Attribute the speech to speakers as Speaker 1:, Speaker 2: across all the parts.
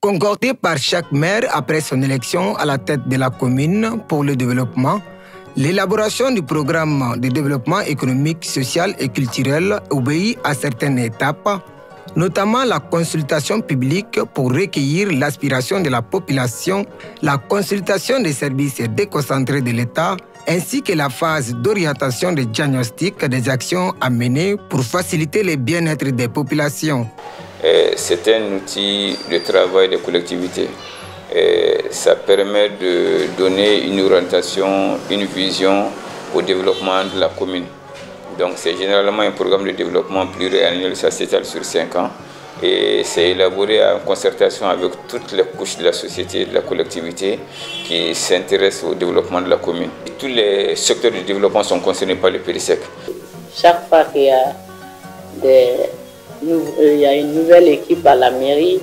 Speaker 1: Concordé par chaque maire après son élection à la tête de la commune pour le développement, l'élaboration du programme de développement économique, social et culturel obéit à certaines étapes, notamment la consultation publique pour recueillir l'aspiration de la population, la consultation des services déconcentrés de l'État, ainsi que la phase d'orientation des diagnostics des actions à mener pour faciliter le bien-être des populations.
Speaker 2: C'est un outil de travail des collectivités. Ça permet de donner une orientation, une vision au développement de la commune. Donc c'est généralement un programme de développement pluriannuel, ça s'étale sur 5 ans. Et c'est élaboré en concertation avec toutes les couches de la société, de la collectivité qui s'intéressent au développement de la commune. Et tous les secteurs du développement sont concernés par le PDSEC.
Speaker 3: Chaque fois qu'il y a une nouvelle équipe à la mairie,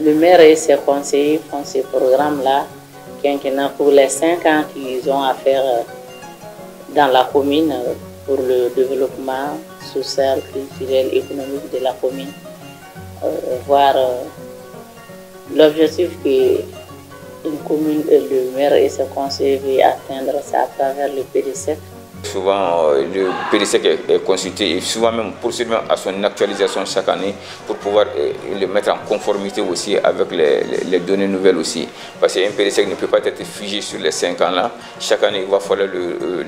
Speaker 3: le maire et ses conseillers font ces programmes-là quinquennat pour les 5 ans qu'ils ont à faire dans la commune pour le développement social, culturel, économique de la commune. Voir l'objectif que une commune, le maire et ses conseillers veulent atteindre, c'est à travers le PDSEC.
Speaker 2: Souvent, le PDSEC est consulté et souvent même procédé à son actualisation chaque année pour pouvoir le mettre en conformité aussi avec les données nouvelles aussi. Parce qu'un PDSEC ne peut pas être figé sur les 5 ans là. Chaque année, il va falloir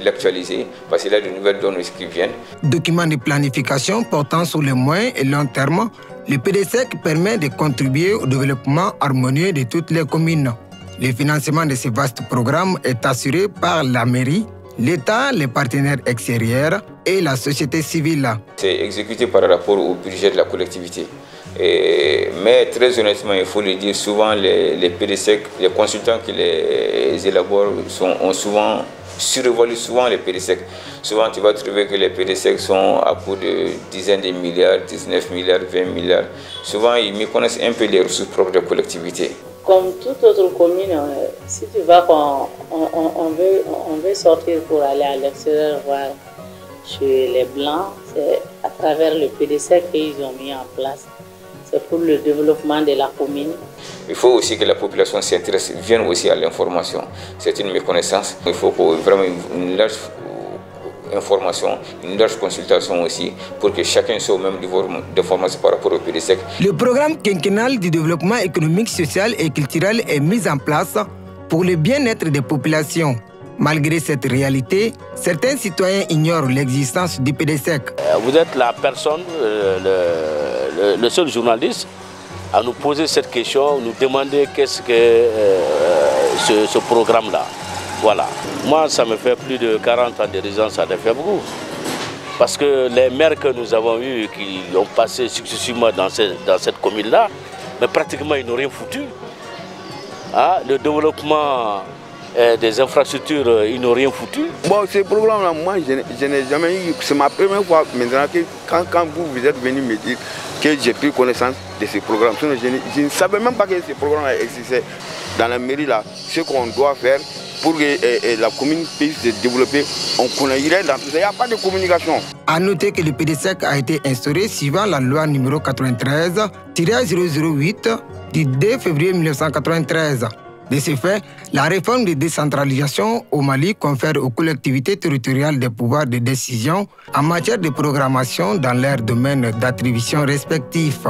Speaker 2: l'actualiser parce qu'il y a de nouvelles données qui viennent.
Speaker 1: Document de planification portant sur le moyen et long terme, le PDSEC permet de contribuer au développement harmonieux de toutes les communes. Le financement de ce vaste programme est assuré par la mairie, l'État, les partenaires extérieurs et la société civile.
Speaker 2: C'est exécuté par rapport au budget de la collectivité. Mais très honnêtement, il faut le dire, souvent les PDSEC, les consultants qui les élaborent ont souvent surévalué les PDSEC. Souvent, tu vas trouver que les PDSEC sont à coût de dizaines de milliards, 19 milliards, 20 milliards. Souvent, ils méconnaissent un peu les ressources propres des collectivités.
Speaker 3: Comme toute autre commune, si tu vois qu'on veut sortir pour aller à l'extérieur voir chez les Blancs, c'est à travers le PDSEC qu'ils ont mis en place. C'est pour le développement de la commune.
Speaker 2: Il faut aussi que la population s'intéresse, vienne aussi à l'information. C'est une méconnaissance. Il faut vraiment une large information, une large consultation aussi, pour que chacun soit au même niveau d'information par rapport au PDSEC.
Speaker 1: Le programme quinquennal du développement économique, social et culturel est mis en place pour le bien-être des populations. Malgré cette réalité, certains citoyens ignorent l'existence du PDSEC.
Speaker 4: Vous êtes la personne, le seul journaliste à nous poser cette question, nous demander qu'est-ce que ce programme-là. Voilà. Moi, ça me fait plus de 40 ans de résidence à Defebgou. Parce que les maires que nous avons eus, qui ont passé successivement dans cette commune-là, mais pratiquement ils n'ont rien foutu. Ah, le développement des infrastructures, ils n'ont rien foutu.
Speaker 5: Bon, ce programme-là, moi, je n'ai jamais eu. C'est ma première fois maintenant que quand vous êtes venu me dire que j'ai pris connaissance de ce programme. Je ne savais même pas que ce programme existait dans la mairie là. Ce qu'on doit faire pour que la commune puisse se développer, on connaît rien dans tout ça. Il n'y a pas de communication.
Speaker 1: A noter que le PDSEC a été instauré suivant la loi numéro 93-008 du 2 février 1993. De ce fait, la réforme de décentralisation au Mali confère aux collectivités territoriales des pouvoirs de décision en matière de programmation dans leurs domaines d'attribution respectifs.